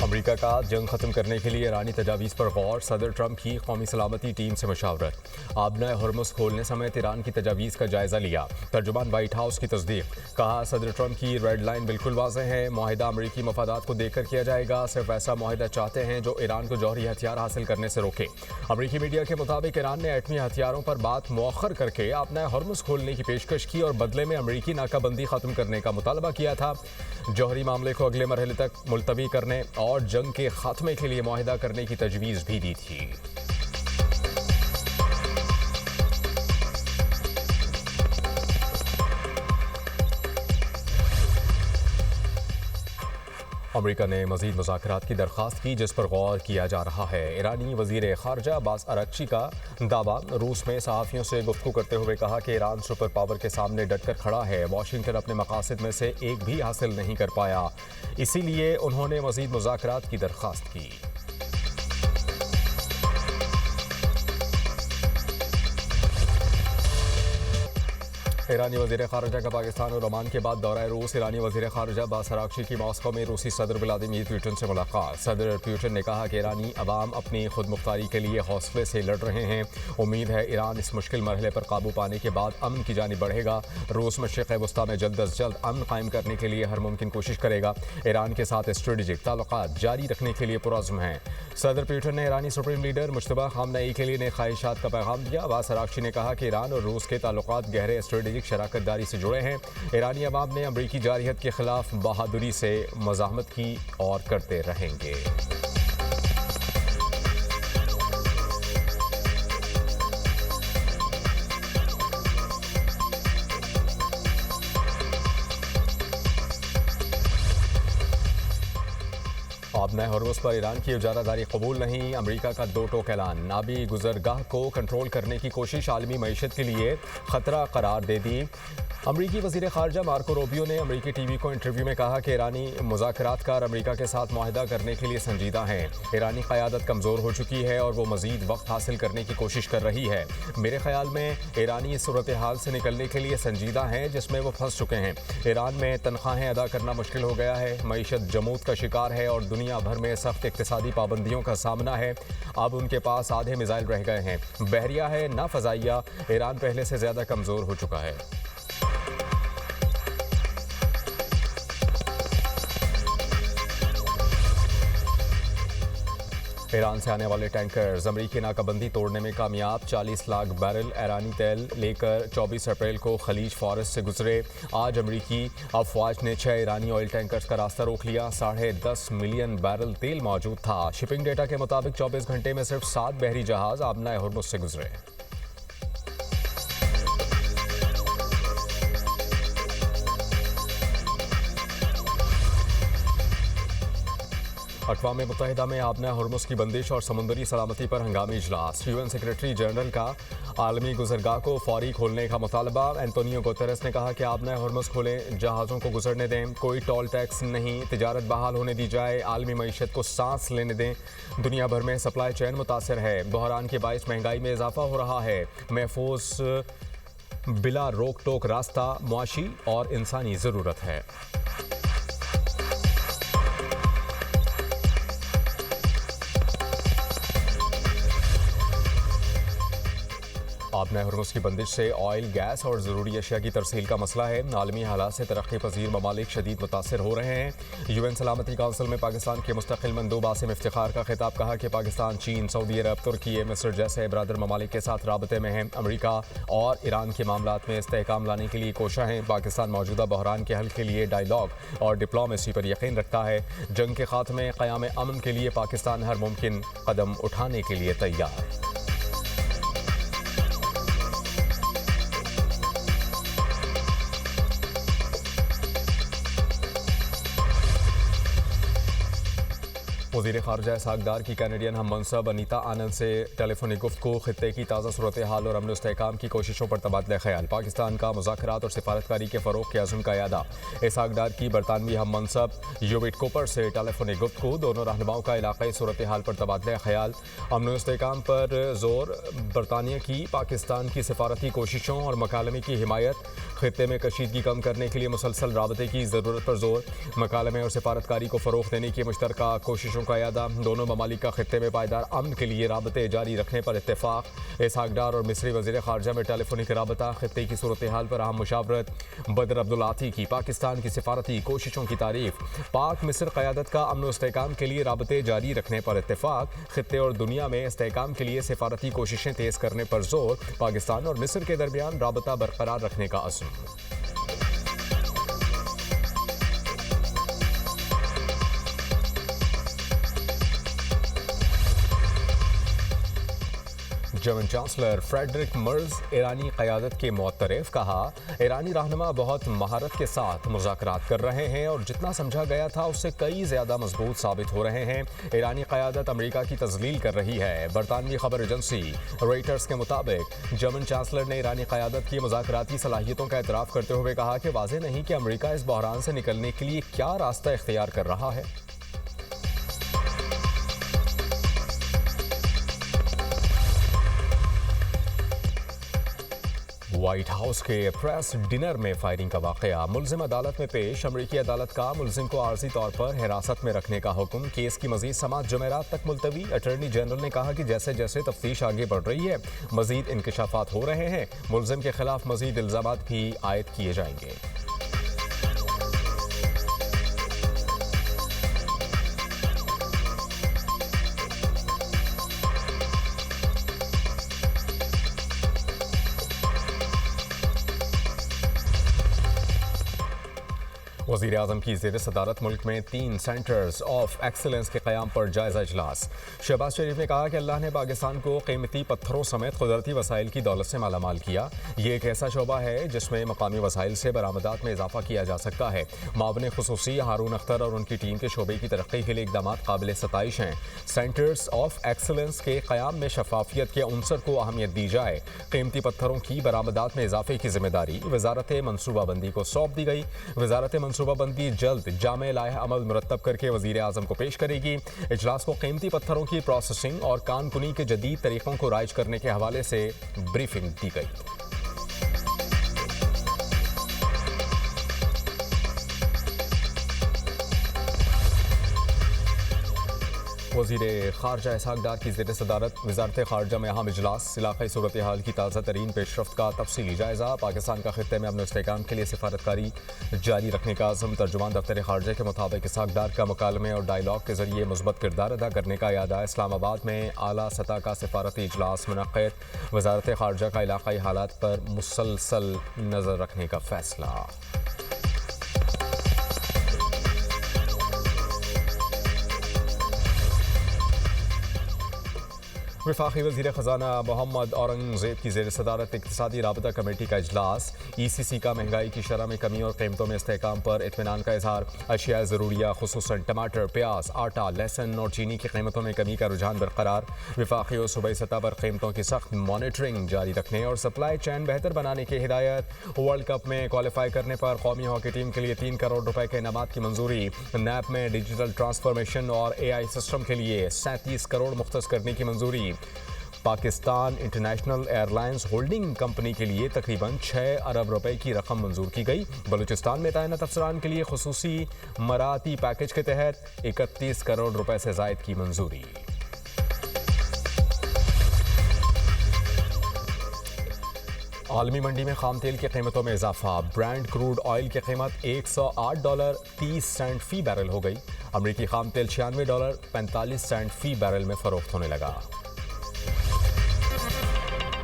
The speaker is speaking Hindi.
अमरीका का जंग खत्म करने के लिए ईरानी तजावीज़ पर गौर। सदर ट्रंप की कौमी सलामती टीम से मशावरत। आबना हॉर्मुज़ खोलने समेत ईरान की तजावीज़ का जायजा लिया। तर्जुमान व्हाइट हाउस की तस्दीक। कहा, सदर ट्रंप की रेड लाइन बिल्कुल वाज़ेह है। मुआहिदा अमरीकी मफादात को देखकर किया जाएगा। सिर्फ ऐसा मुआहिदा चाहते हैं जो ईरान को जौहरी हथियार हासिल करने से रोके। अमरीकी मीडिया के मुताबिक ईरान ने एटमी हथियारों पर बात मौखर करके आबना हॉर्मुज़ खोलने की पेशकश की और बदले में अमरीकी नाकाबंदी खत्म करने का मुतालबा किया था। जौहरी मामले को अगले मरहले तक मुलतवी करने और जंग के खात्मे के लिए मुआहिदा करने की तजवीज़ भी दी थी। अमरीका ने मज़ीद मुज़ाकरात की दरख्वास्त की, जिस पर गौर किया जा रहा है। ईरानी वज़ीर ख़ारजा अब्बास अराग़ची का दावा। रूस में सहाफ़ियों से गुफ्तगू करते हुए कहा कि ईरान सुपर पावर के सामने डटकर खड़ा है। वाशिंगटन अपने मकासद में से एक भी हासिल नहीं कर पाया, इसीलिए उन्होंने मज़ीद मुज़ाकरात की दरख्वास्त की। ईरानी वज़ीर ख़ारजा का पाकिस्तान और ओमान के बाद दौरा रूस। ईरानी वज़ीर ख़ारजा अब्बास अराग़ची की मॉस्को में रूसी सदर व्लादिमीर पुतिन से मुलाकात। सदर पुतिन ने कहा कि ईरानी अवाम अपनी खुद मुख्तारी के लिए हौसले से लड़ रहे हैं। उम्मीद है ईरान इस मुश्किल मरहले पर काबू पाने के बाद अमन की जानिब बढ़ेगा। रूस मशरिक़ वस्ता में जल्द अज जल्द अमन कायम करने के लिए हर मुमकिन कोशिश करेगा। ईरान के साथ स्ट्रेटेजिक ताल्लुकात जारी रखने के लिए पुरअज़्म हैं। सदर पुतिन ने ईरानी सुप्रीम लीडर मुज्तबा ख़ामनेई के लिए नई ख्वाहिशात का पैगाम दिया। अब्बास अराग़ची ने कहा कि ईरान और रूस के ताल्लुकात गहरे स्ट्रेटेजिक शराकत दारी से जुड़े हैं। ईरानी अवाम ने अमरीकी जारहियत के खिलाफ बहादुरी से मज़ाहमत की और करते रहेंगे। आबना हॉर्मुज़ पर ईरान की इजारादारी कबूल नहीं। अमरीका का दो टोक ऐलान। नाबी गुजरगाह को कंट्रोल करने की कोशिश आलमी मईशत के लिए खतरा करार दे दी। अमरीकी वज़ीर ख़ारजा मार्को रूबियो ने अमरीकी टीवी को इंटरव्यू में कहा कि ईरानी मुज़ाकरातकार अमरीका के साथ मुआहिदा करने के लिए संजीदा हैं। ईरानी क़यादत कमज़ोर हो चुकी है और वो मज़ीद वक्त हासिल करने की कोशिश कर रही है। मेरे ख़याल में ईरानी इस सूरत हाल से निकलने के लिए संजीदा हैं जिसमें वो फंस चुके हैं। ईरान में तनख्वाहें अदा करना मुश्किल हो गया है। मईशत जमूत का शिकार है और दुनिया भर में सख्त इक़्तिसादी पाबंदियों का सामना है। अब उनके पास आधे मिसाइल रह गए हैं। बहरिया है ना फ़ज़ाइया। ईरान पहले से ज़्यादा कमज़ोर हो चुका है। ईरान से आने वाले टैंकर्स अमरीकी नाकाबंदी तोड़ने में कामयाब। 40 लाख बैरल ईरानी तेल लेकर 24 अप्रैल को खलीज फारस से गुजरे। आज अमरीकी अफवाज ने 6 ईरानी ऑयल टैंकर्स का रास्ता रोक लिया। 10.5 मिलियन बैरल तेल मौजूद था। शिपिंग डेटा के मुताबिक 24 घंटे में सिर्फ 7 बहरी जहाज आबना हॉर्मुज़ से गुजरे। अक़वाम मुत्तहिदा में आबना हॉर्मुज़ की बंदिश और समुंदरी सलामती पर हंगामी इजलास। यूएन सेक्रेटरी जनरल का आलमी गुजरगाह को फौरी खोलने का मुतालबा। एंटोनियो गुतेरेस ने कहा कि आबना हॉर्मुज़ खोलें, जहाज़ों को गुजरने दें, कोई टोल टैक्स नहीं, तिजारत बहाल होने दी जाए, आलमी मईशत को सांस लेने दें। दुनिया भर में सप्लाई चेन मुतासर है। बहरान के बाइस महंगाई में इजाफा हो रहा है। महफूज बिला रोक टोक रास्ता मुआशी और इंसानी ज़रूरत है। आबना हॉर्मुज़ की बंदिश से ऑयल, गैस और ज़रूरी अशिया की तरसील का मसला है। आलमी हालात से तरक्की पजीर ममालिक शदीद मुतासर हो रहे हैं। यूएन सलामती काउंसिल में पाकिस्तान के मुस्तकिल मंदूब आसिम इफ्तिखार का खिताब। कहा कि पाकिस्तान चीन, सऊदी अरब, तुर्की, मिस्र जैसे बरादर ममालिक के साथ राबते में है। अमरीका और ईरान के मामलात में इस्तेहकाम लाने के लिए कोशा हैं। पाकिस्तान मौजूदा बहरान के हल के लिए डायलॉग और डिप्लोमेसी पर यकीन रखता है। जंग के खात्मे, क़याम अमन के लिए पाकिस्तान हर मुमकिन कदम उठाने के लिए तैयार। वज़ीर ख़ारजा इसहाक़ की कैनेडियन हम मनसब अनीता आनंद से टेलीफोनिक गुफ्तगू। खित्ते की ताज़ा सूरत हाल और अमन इस्तेहकाम की कोशिशों पर तबादला ख्याल। पाकिस्तान का मुज़ाकरात और सिफारतकारी के फ़रोग़ के अज़्म का यादा। इसहाक़ की बरतानवी हम मनसब यूविट कोपर से टेलीफोनिक गुफ्तगू। दोनों रहनुमाओं का इलाक़ाई सूरत हाल पर तबादला ख्याल। अमन इस्तेहकाम पर जोर। बरतानिया की पाकिस्तान की सिफारती कोशिशों और मकालमे की हिमायत। खित्ते में कशीदगी कम करने के लिए मुसलसल राबते की ज़रूरत पर जोर। मकालमे और सिफारतकारी को फ़रोग़ देने की मुश्तरका कोशिशों का यादा। दोनों ममालिक का खित्ते में पायदार अमन के लिए राबते जारी रखने पर इत्तेफाक। इसहाक डार और मिस्री वज़ीर ख़ारजा में टेलीफोनिक राबता। खित्ते की सूरत हाल पर अहम मुशावरत। बदर अब्दुल्लाती की पाकिस्तान की सिफारती कोशिशों की तारीफ। पाक मिस्र क़यादत का अमन व इस्तेहकाम के लिए राबते जारी रखने पर इत्तेफाक। खित्ते और दुनिया में इस्तेहकाम के लिए सिफारती कोशिशें तेज़ करने पर जोर। पाकिस्तान और मिस्र के दरमियान राबता बरकरार रखने का अज़्म। जर्मन चांसलर फ्रेडरिक मर्ज ईरानी क़यादत के मुअत्तरफ़। कहा, ईरानी रहनुमा बहुत महारत के साथ मुज़ाकरात कर रहे हैं और जितना समझा गया था उससे कई ज़्यादा मजबूत साबित हो रहे हैं। ईरानी क़यादत अमरीका की तज़लील कर रही है। बरतानवी खबर एजेंसी रॉयटर्स के मुताबिक जर्मन चांसलर ने ईरानी क़यादत की मुज़ाकराती सलाहियतों का एतराफ़ करते हुए कहा कि वाज़ेह नहीं कि अमरीका इस बहरान से निकलने के लिए क्या रास्ता इख्तियार कर रहा है। व्हाइट हाउस के प्रेस डिनर में फायरिंग का वाकया। मुल्जिम अदालत में पेश। अमरीकी अदालत का मुल्जिम को आर्जी तौर पर हिरासत में रखने का हुक्म। केस की मजीद समाअत जुमेरात तक मुलतवी। अटॉर्नी जनरल ने कहा कि जैसे जैसे तफ्तीश आगे बढ़ रही है मजीद इंकशाफात हो रहे हैं। मुल्जिम के खिलाफ मजीद इल्जामात भी आयद किए जाएंगे। वज़ीर आज़म की ज़ेर सदारत मुल्क में 3 सेंटर्स ऑफ एक्सीलेंस के क़याम पर जायज़ा इजलास। शहबाज शरीफ ने कहा कि अल्लाह ने पाकिस्तान को कीमती पत्थरों समेत कुदरती वसाइल की दौलत से मालामाल किया। ये एक ऐसा शोबा है जिसमें मकामी वसाइल से बरामदात में इजाफा किया जा सकता है। मावन खुसूसी हारून अख्तर और उनकी टीम के शोबे की तरक्की के लिए इक़दाम काबिल सताइश हैं। सेंटर्स ऑफ एक्सीलेंस के क़याम में शफाफियत के उनसर को अहमियत दी जाए। कीमती पत्थरों की बरामदात में इजाफे की जिम्मेदारी वजारत मनसूबाबंदी को सौंप दी गई। वजारत मनसूबाबंदी जल्द जामे लायह अमल मुरतब करके वज़ीर आज़म को पेश करेगी। इजलास को कीमती पत्थरों की प्रोसेसिंग और कानकुनी के जदीद तरीक़ों को राइज करने के हवाले से ब्रीफिंग दी गई। वज़ीर ख़ारजा इसहाक डार की ज़ेर सदारत वज़ारत ख़ारजा में अहम इजलास। इलाक़ाई सूरत हाल की ताज़ा तरीन पेशरफ्त का तफसीली जायज़ा। पाकिस्तान का खित्ते में अमन इस्तेहकाम के लिए सिफारतकारी जारी रखने का आज़म। तर्जुमान दफ्तर ख़ारजा के मुताबिक इसहाक डार का मुकालमे और डायलॉग के ज़रिए मुस्बत किरदार अदा करने का यादा। इस्लामाबाद में आला सतह का सिफारती इजलास मुनक़्क़िद। वज़ारत ख़ारजा का इलाक़ाई हालात पर मुसलसल नज़र रखने का फ़ैसला। वफाकी वज़ीर ख़जाना मोहम्मद औरंगज़ेब की ज़ेर सदारत इक़्तिसादी राबता कमेटी का इजलास। ECC का महंगाई की शरह में कमी और कीमतों में इस्तेहकाम पर इत्मीनान का इज़हार। अशिया ज़रूरिया खुसूसन टमाटर, प्याज, आटा, लहसुन और चीनी की कीमतों में कमी का रुझान बरकरार। वफाकी और सूबाई सतह पर कीमतों की सख्त मॉनिटरिंग जारी रखने और सप्लाई चैन बेहतर बनाने की हिदायत। वर्ल्ड कप में क्वालिफाई करने पर कौमी हॉकी टीम के लिए 3 करोड़ रुपए के इनामात की मंजूरी। नैप में डिजिटल ट्रांसफॉर्मेशन और AI सिस्टम के लिए 37 करोड़ मुख्तस करने की मंजूरी। Pakistan international airlines holding company के लिए तकरीबन 6 अरब रुपए की रकम मंजूर की गई। बलूचिस्तान में तैनात अफसरान के लिए खुसूसी मराती पैकेज के तहत 31 करोड़ रुपए से ज़ायद की मंजूरी। आलमी मंडी में खाम तेल की कीमतों में इजाफा। ब्रांड क्रूड ऑयल की कीमत $108.30 फ़ी बैरल हो गई। अमरीकी खाम तेल $96.45 फ़ी बैरल में फ़रोख्त होने लगा।